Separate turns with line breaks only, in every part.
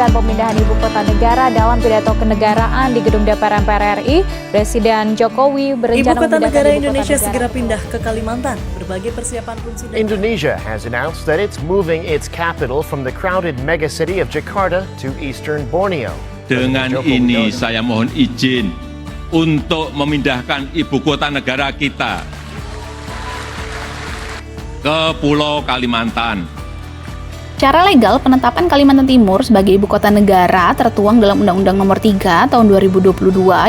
mengesahkan pemindahan ibu kota negara dalam pidato kenegaraan di Gedung DPR MPR RI, Presiden Jokowi berencana
Ibu kota
memindahkan
negara
ibu kota
Indonesia
negara
segera pindah ke Kalimantan. Berbagai persiapan pun sudah.
Indonesia has announced that it's moving its capital from the crowded megacity of Jakarta to eastern Borneo.
Dengan ini saya mohon izin untuk memindahkan ibu kota negara kita ke Pulau Kalimantan.
Secara legal, penetapan Kalimantan Timur sebagai ibu kota negara tertuang dalam Undang-Undang Nomor 3 Tahun 2022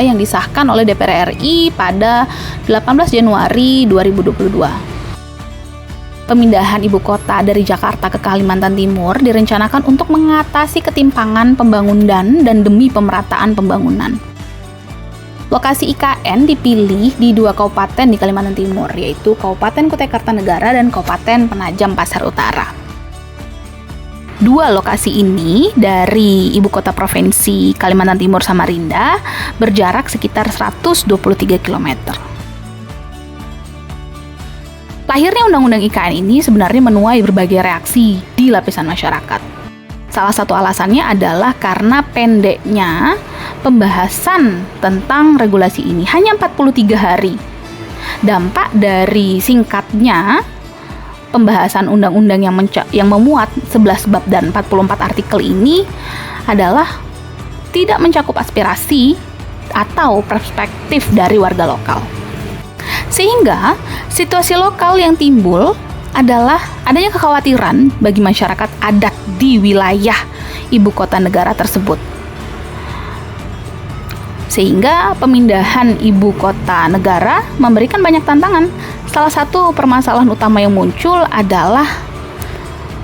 yang disahkan oleh DPR RI pada 18 Januari 2022. Pemindahan ibu kota dari Jakarta ke Kalimantan Timur direncanakan untuk mengatasi ketimpangan pembangunan dan demi pemerataan pembangunan. Lokasi IKN dipilih di 2 kabupaten di Kalimantan Timur, yaitu Kabupaten Kutai Kartanegara dan Kabupaten Penajam Pasar Utara. 2 lokasi ini dari ibu kota provinsi Kalimantan Timur Samarinda berjarak sekitar 123 km. Lahirnya Undang-Undang IKN ini sebenarnya menuai berbagai reaksi di lapisan masyarakat. Salah satu alasannya adalah karena pendeknya pembahasan tentang regulasi ini hanya 43 hari. Dampak dari singkatnya pembahasan undang-undang yang memuat 11 bab dan 44 artikel ini adalah tidak mencakup aspirasi atau perspektif dari warga lokal. Sehingga situasi lokal yang timbul adalah adanya kekhawatiran bagi masyarakat adat di wilayah ibu kota negara tersebut. Sehingga pemindahan ibu kota negara memberikan banyak tantangan. Salah satu permasalahan utama yang muncul adalah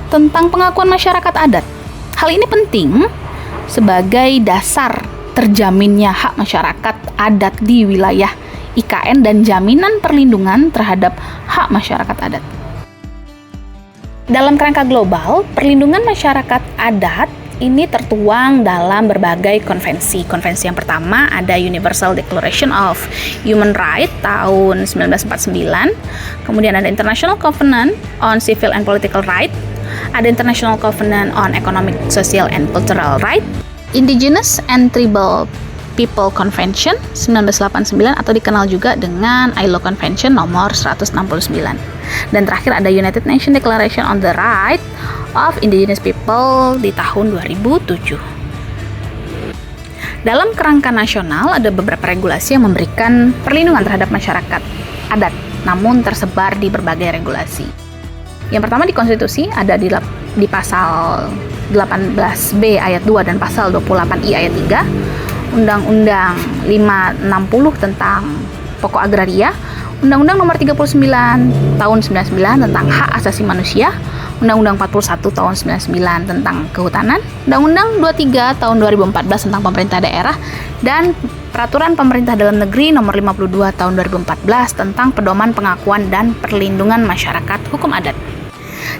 tentang pengakuan masyarakat adat. Hal ini penting sebagai dasar terjaminnya hak masyarakat adat di wilayah IKN dan jaminan perlindungan terhadap hak masyarakat adat. Dalam kerangka global, perlindungan masyarakat adat ini tertuang dalam berbagai konvensi. Konvensi yang pertama ada Universal Declaration of Human Rights tahun 1949, kemudian ada International Covenant on Civil and Political Rights, ada International Covenant on Economic, Social, and Cultural Rights, Indigenous and Tribal People Convention 1989 atau dikenal juga dengan ILO Convention nomor 169. Dan terakhir ada United Nations Declaration on the Right of Indigenous People di tahun 2007. Dalam kerangka nasional ada beberapa regulasi yang memberikan perlindungan terhadap masyarakat adat, namun tersebar di berbagai regulasi. Yang pertama di konstitusi ada di pasal 18B ayat 2 dan pasal 28I ayat 3. Undang-Undang 560 tentang pokok agraria, Undang-Undang Nomor 39 Tahun 99 tentang hak asasi manusia, Undang-Undang 41 Tahun 99 tentang kehutanan, Undang-Undang 23 Tahun 2014 tentang pemerintah daerah, dan Peraturan Pemerintah Dalam Negeri Nomor 52 Tahun 2014 tentang pedoman pengakuan dan perlindungan masyarakat hukum adat.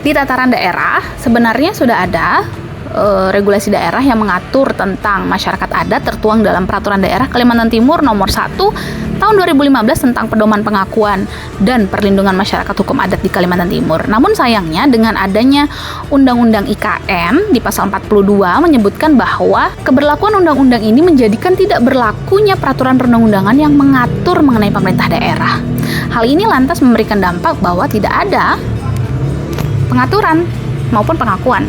Di tataran daerah sebenarnya sudah ada regulasi daerah yang mengatur tentang masyarakat adat tertuang dalam Peraturan Daerah Kalimantan Timur Nomor 1 Tahun 2015 tentang pedoman pengakuan dan perlindungan masyarakat hukum adat di Kalimantan Timur. Namun sayangnya dengan adanya Undang-Undang IKN di pasal 42 menyebutkan bahwa keberlakuan undang-undang ini menjadikan tidak berlakunya peraturan perundang-undangan yang mengatur mengenai pemerintah daerah. Hal ini lantas memberikan dampak bahwa tidak ada pengaturan maupun pengakuan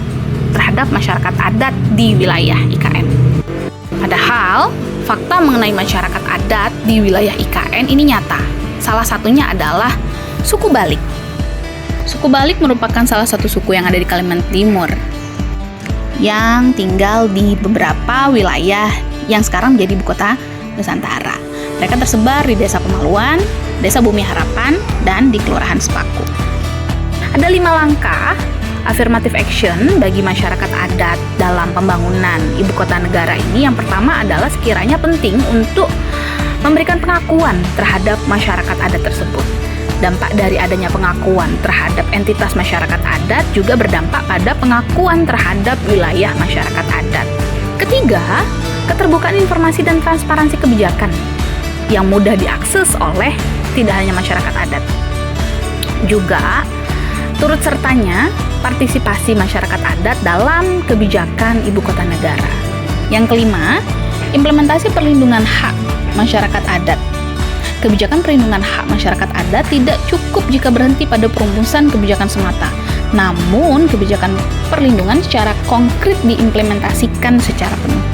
terhadap masyarakat adat di wilayah IKN. Padahal, fakta mengenai masyarakat adat di wilayah IKN ini nyata. Salah satunya adalah suku Balik. Suku Balik merupakan salah satu suku yang ada di Kalimantan Timur yang tinggal di beberapa wilayah yang sekarang menjadi ibu kota Nusantara. Mereka tersebar di Desa Pemaluan, Desa Bumi Harapan, dan di Kelurahan Sepaku. Ada 5 langkah affirmative action bagi masyarakat adat dalam pembangunan ibu kota negara ini. Yang pertama adalah sekiranya penting untuk memberikan pengakuan terhadap masyarakat adat tersebut. Dampak dari adanya pengakuan terhadap entitas masyarakat adat juga berdampak pada pengakuan terhadap wilayah masyarakat adat. Ketiga, keterbukaan informasi dan transparansi kebijakan yang mudah diakses oleh tidak hanya masyarakat adat. Juga turut sertanya partisipasi masyarakat adat dalam kebijakan ibu kota negara. Yang kelima, implementasi perlindungan hak masyarakat adat. Kebijakan perlindungan hak masyarakat adat tidak cukup jika berhenti pada perumusan kebijakan semata. Namun, kebijakan perlindungan secara konkret diimplementasikan secara penuh.